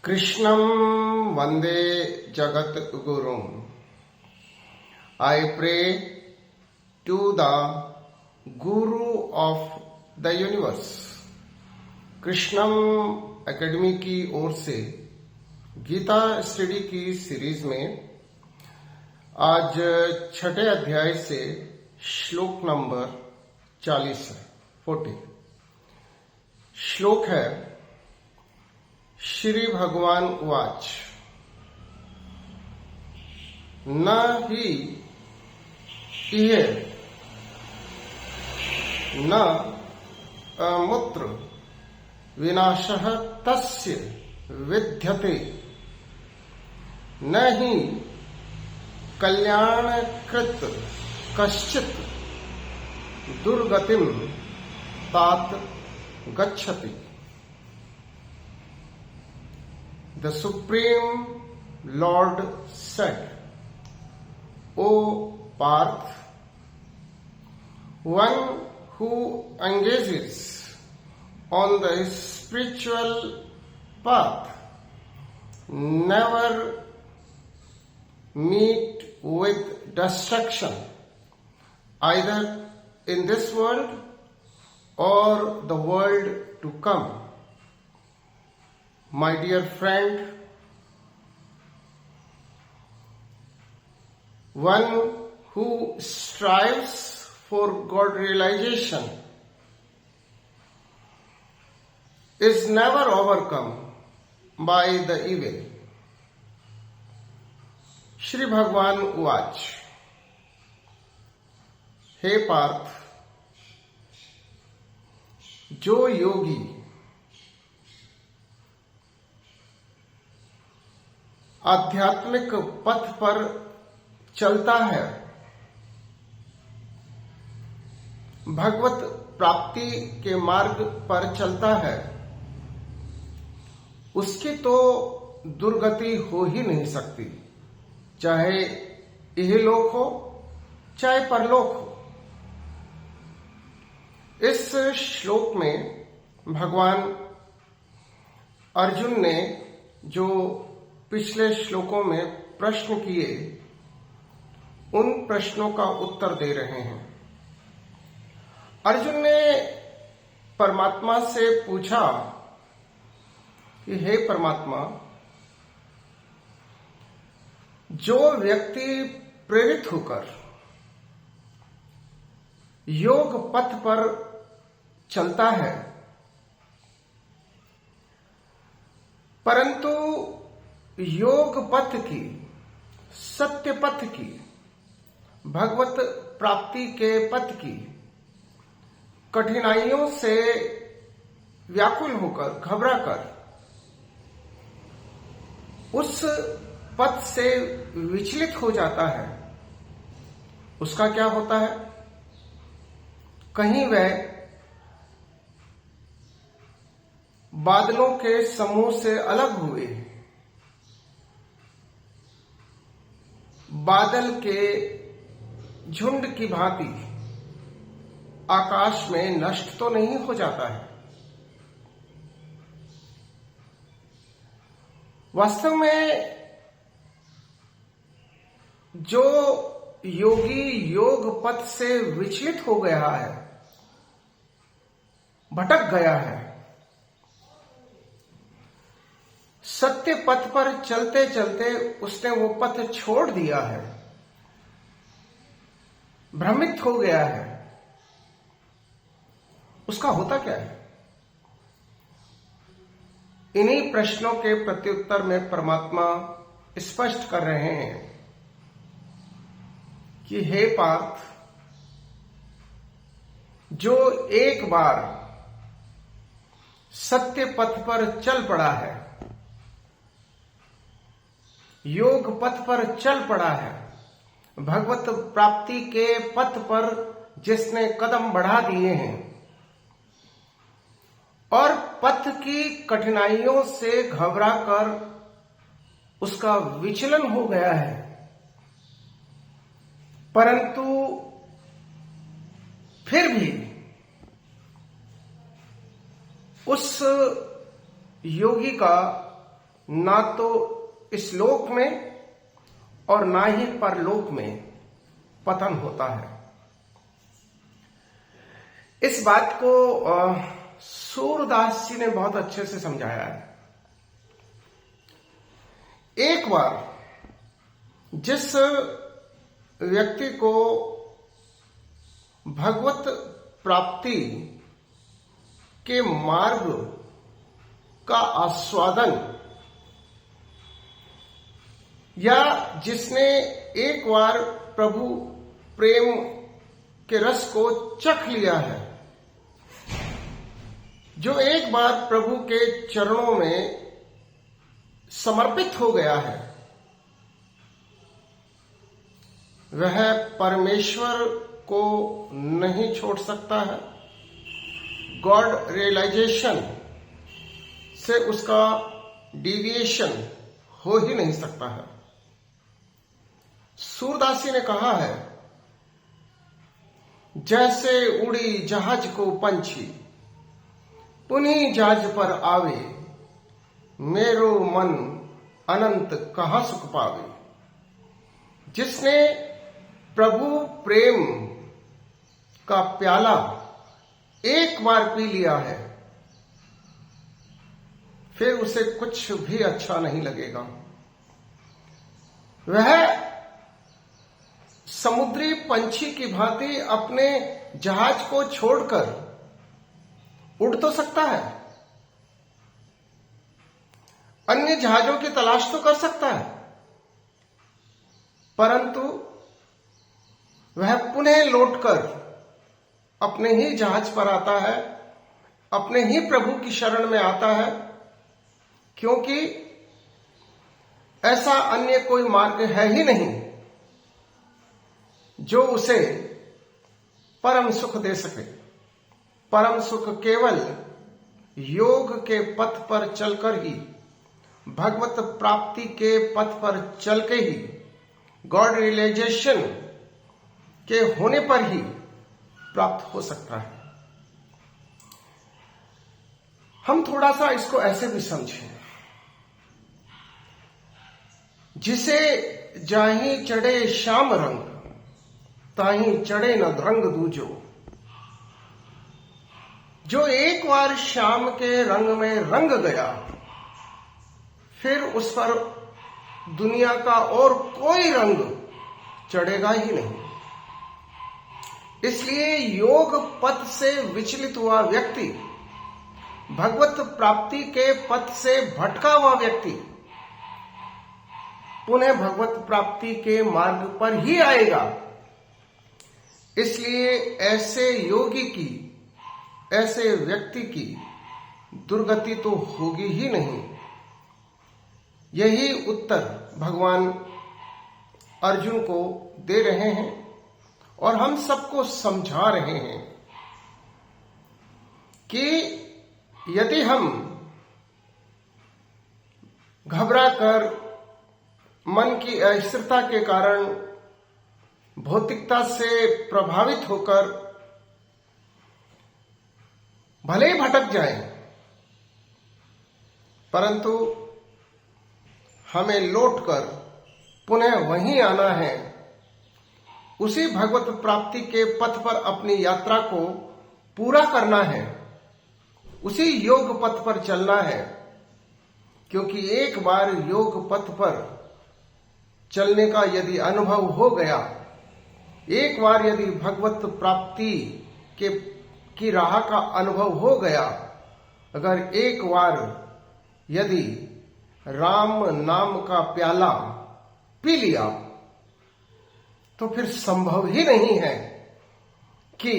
Krishnam Vande Jagat Gurum. I pray to the Guru of the Universe. Krishnam academy की ओर से Gita study की series में आज छठे अध्याय से श्लोक नंबर 40 है 40। श्लोक है श्री भगवान उवाच न हि इह न मूत्र विनाशः तस्य विद्यते न हि कल्याणकृत कश्चित् दुर्गतिं तात गच्छति। The Supreme Lord said, O Parth, one who engages on the spiritual path never meet with destruction either in this world or the world to come. My dear friend, one who strives for God realization is never overcome by the evil. Shri भगवान उवाच, हे पार्थ, जो योगी आध्यात्मिक पथ पर चलता है, भगवत प्राप्ति के मार्ग पर चलता है, उसकी तो दुर्गति हो ही नहीं सकती, चाहे इहलोक हो चाहे परलोक हो। इस श्लोक में भगवान अर्जुन ने जो पिछले श्लोकों में प्रश्न किए, उन प्रश्नों का उत्तर दे रहे हैं। अर्जुन ने परमात्मा से पूछा कि हे परमात्मा, जो व्यक्ति प्रेरित होकर योग पथ पर चलता है, परंतु योग पथ की, सत्य पथ की, भगवत प्राप्ति के पथ की कठिनाइयों से व्याकुल होकर, घबराकर उस पथ से विचलित हो जाता है, उसका क्या होता है? कहीं वह बादलों के समूह से अलग हुए बादल के झुंड की भांति आकाश में नष्ट तो नहीं हो जाता है। वास्तव में जो योगी योग पथ से विचलित हो गया है, भटक गया है, सत्य पथ पर चलते चलते उसने वो पथ छोड़ दिया है, भ्रमित हो गया है, उसका होता क्या है? इन्हीं प्रश्नों के प्रत्युत्तर में परमात्मा स्पष्ट कर रहे हैं कि हे पार्थ, जो एक बार सत्य पथ पर चल पड़ा है, योग पथ पर चल पड़ा है, भगवत प्राप्ति के पथ पर जिसने कदम बढ़ा दिए हैं और पथ की कठिनाइयों से घबराकर उसका विचलन हो गया है, परंतु फिर भी उस योगी का ना तो इस लोक में और ना ही परलोक में पतन होता है। इस बात को सूरदास जी ने बहुत अच्छे से समझाया है। एक बार जिस व्यक्ति को भगवत प्राप्ति के मार्ग का आस्वादन, या जिसने एक बार प्रभु प्रेम के रस को चख लिया है, जो एक बार प्रभु के चरणों में समर्पित हो गया है, वह परमेश्वर को नहीं छोड़ सकता है। गॉड रियलाइजेशन से उसका डिविएशन हो ही नहीं सकता है। सूरदास जी ने कहा है, जैसे उड़ी जहाज को पंछी पुनी जहाज पर आवे, मेरो मन अनंत कहाँ सुख पावे। जिसने प्रभु प्रेम का प्याला एक बार पी लिया है, फिर उसे कुछ भी अच्छा नहीं लगेगा। वह समुद्री पंछी की भांति अपने जहाज को छोड़कर उड़ तो सकता है, अन्य जहाजों की तलाश तो कर सकता है, परंतु वह पुनः लौटकर अपने ही जहाज पर आता है, अपने ही प्रभु की शरण में आता है, क्योंकि ऐसा अन्य कोई मार्ग है ही नहीं जो उसे परम सुख दे सके। परम सुख केवल योग के पथ पर चलकर ही, भगवत प्राप्ति के पथ पर चल के ही, गॉड रियलाइजेशन के होने पर ही प्राप्त हो सकता है। हम थोड़ा सा इसको ऐसे भी समझें, जिसे जाही चढ़े श्याम रंग, ताही चढ़े न रंग दूजो। जो एक बार श्याम के रंग में रंग गया, फिर उस पर दुनिया का और कोई रंग चढ़ेगा ही नहीं। इसलिए योग पथ से विचलित हुआ व्यक्ति, भगवत प्राप्ति के पथ से भटका हुआ व्यक्ति पुनः भगवत प्राप्ति के मार्ग पर ही आएगा। इसलिए ऐसे योगी की, ऐसे व्यक्ति की दुर्गति तो होगी ही नहीं। यही उत्तर भगवान अर्जुन को दे रहे हैं और हम सबको समझा रहे हैं कि यदि हम घबराकर मन की अस्थिरता के कारण, भौतिकता से प्रभावित होकर भले ही भटक जाएं, परंतु हमें लौटकर पुनः वहीं आना है। उसी भगवत प्राप्ति के पथ पर अपनी यात्रा को पूरा करना है, उसी योग पथ पर चलना है। क्योंकि एक बार योग पथ पर चलने का यदि अनुभव हो गया, एक बार यदि भगवत प्राप्ति की राह का अनुभव हो गया, अगर एक बार यदि राम नाम का प्याला पी लिया, तो फिर संभव ही नहीं है कि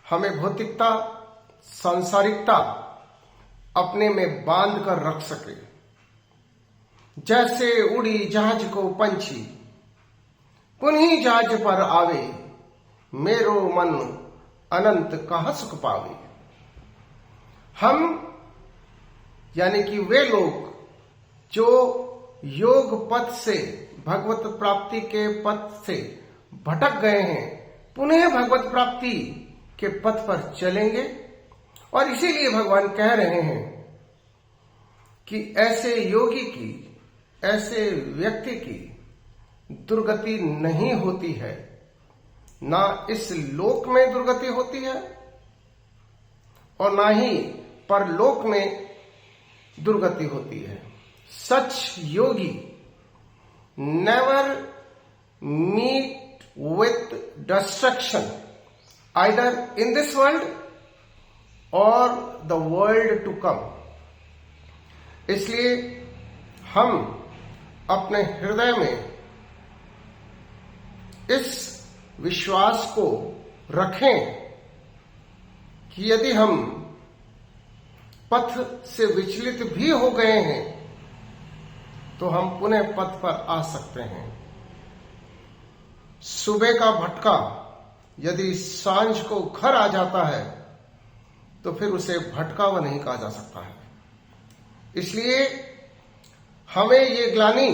हमें भौतिकता, सांसारिकता अपने में बांध कर रख सके। जैसे उड़ी जहाज को पंछी पुनः जहाज पर आवे, मेरो मन अनंत कहाँ सुख पावे। हम यानी कि वे लोग जो योग पथ से, भगवत प्राप्ति के पथ से भटक गए हैं, पुनः भगवत प्राप्ति के पथ पर चलेंगे। और इसीलिए भगवान कह रहे हैं कि ऐसे योगी की, ऐसे व्यक्ति की दुर्गति नहीं होती है, ना इस लोक में दुर्गति होती है और ना ही परलोक में दुर्गति होती है। Such yogi never meet with destruction either in this world or the world to come। इसलिए हम अपने हृदय में इस विश्वास को रखें कि यदि हम पथ से विचलित भी हो गए हैं तो हम पुनः पथ पर आ सकते हैं। सुबह का भटका यदि सांझ को घर आ जाता है तो फिर उसे भटका हुआ नहीं कहा जा सकता है। इसलिए हमें ये ग्लानि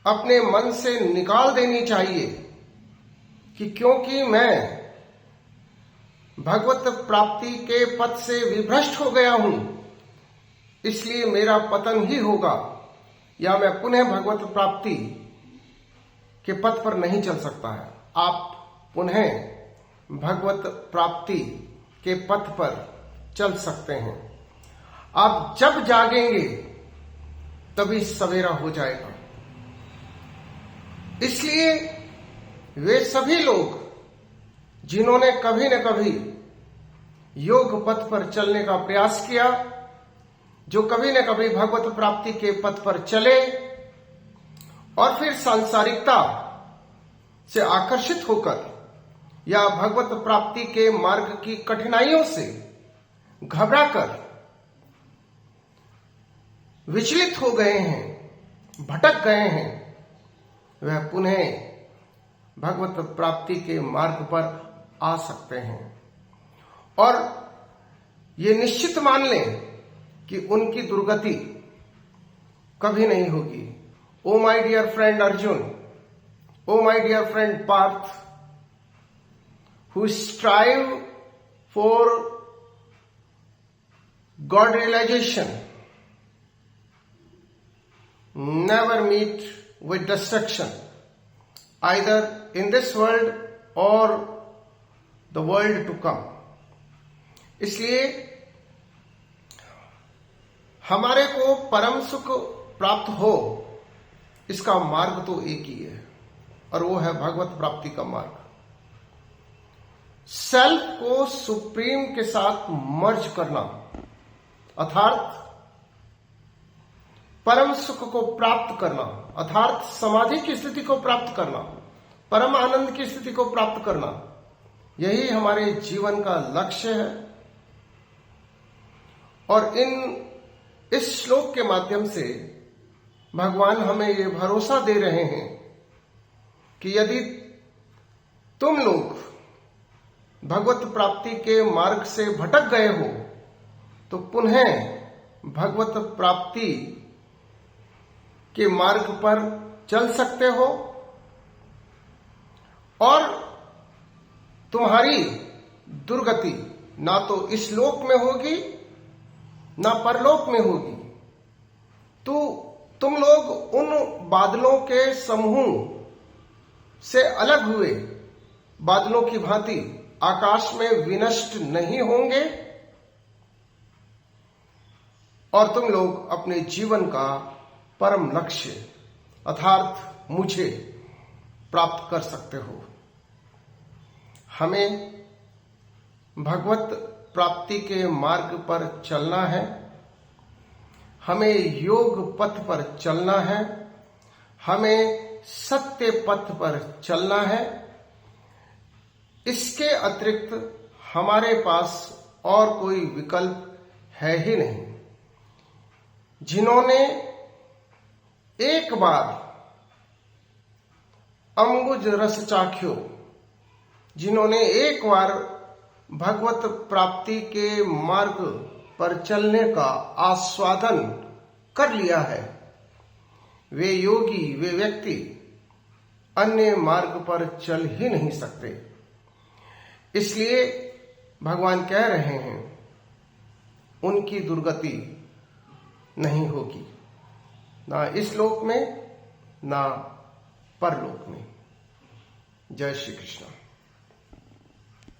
अपने मन से निकाल देनी चाहिए कि क्योंकि मैं भगवत प्राप्ति के पथ से विभ्रष्ट हो गया हूं, इसलिए मेरा पतन ही होगा या मैं पुनः भगवत प्राप्ति के पथ पर नहीं चल सकता है। आप पुनः भगवत प्राप्ति के पथ पर चल सकते हैं। आप जब जागेंगे तभी सवेरा हो जाएगा। इसलिए वे सभी लोग जिन्होंने कभी न कभी योग पथ पर चलने का प्रयास किया, जो कभी न कभी भगवत प्राप्ति के पथ पर चले और फिर सांसारिकता से आकर्षित होकर या भगवत प्राप्ति के मार्ग की कठिनाइयों से घबराकर विचलित हो गए हैं, भटक गए हैं, वह पुनः भगवत प्राप्ति के मार्ग पर आ सकते हैं। और ये निश्चित मान लें कि उनकी दुर्गति कभी नहीं होगी। Oh my dear friend Arjun, oh my dear friend Parth, who strive for God realization, never meet with destruction, either in this world or the world to come। इसलिए हमारे को परम सुख प्राप्त हो, इसका मार्ग तो एक ही है और वो है भगवत प्राप्ति का मार्ग। सेल्फ को सुप्रीम के साथ मर्ज करना अर्थात परम सुख को प्राप्त करना, अर्थात समाधि की स्थिति को प्राप्त करना, परम आनंद की स्थिति को प्राप्त करना, यही हमारे जीवन का लक्ष्य है। और इस श्लोक के माध्यम से भगवान हमें ये भरोसा दे रहे हैं कि यदि तुम लोग भगवत प्राप्ति के मार्ग से भटक गए हो तो पुनः भगवत प्राप्ति के मार्ग पर चल सकते हो और तुम्हारी दुर्गति ना तो इस लोक में होगी ना परलोक में होगी। तो तुम लोग उन बादलों के समूह से अलग हुए बादलों की भांति आकाश में विनष्ट नहीं होंगे और तुम लोग अपने जीवन का परम लक्ष्य अर्थात मुझे प्राप्त कर सकते हो। हमें भगवत प्राप्ति के मार्ग पर चलना है, हमें योग पथ पर चलना है, हमें सत्य पथ पर चलना है। इसके अतिरिक्त हमारे पास और कोई विकल्प है ही नहीं। जिन्होंने एक बार अम्बुज रस चाख्यो, जिन्होंने एक बार भगवत प्राप्ति के मार्ग पर चलने का आस्वादन कर लिया है, वे योगी, वे व्यक्ति अन्य मार्ग पर चल ही नहीं सकते। इसलिए भगवान कह रहे हैं उनकी दुर्गति नहीं होगी, ना इस लोक में ना परलोक में। जय श्री कृष्ण।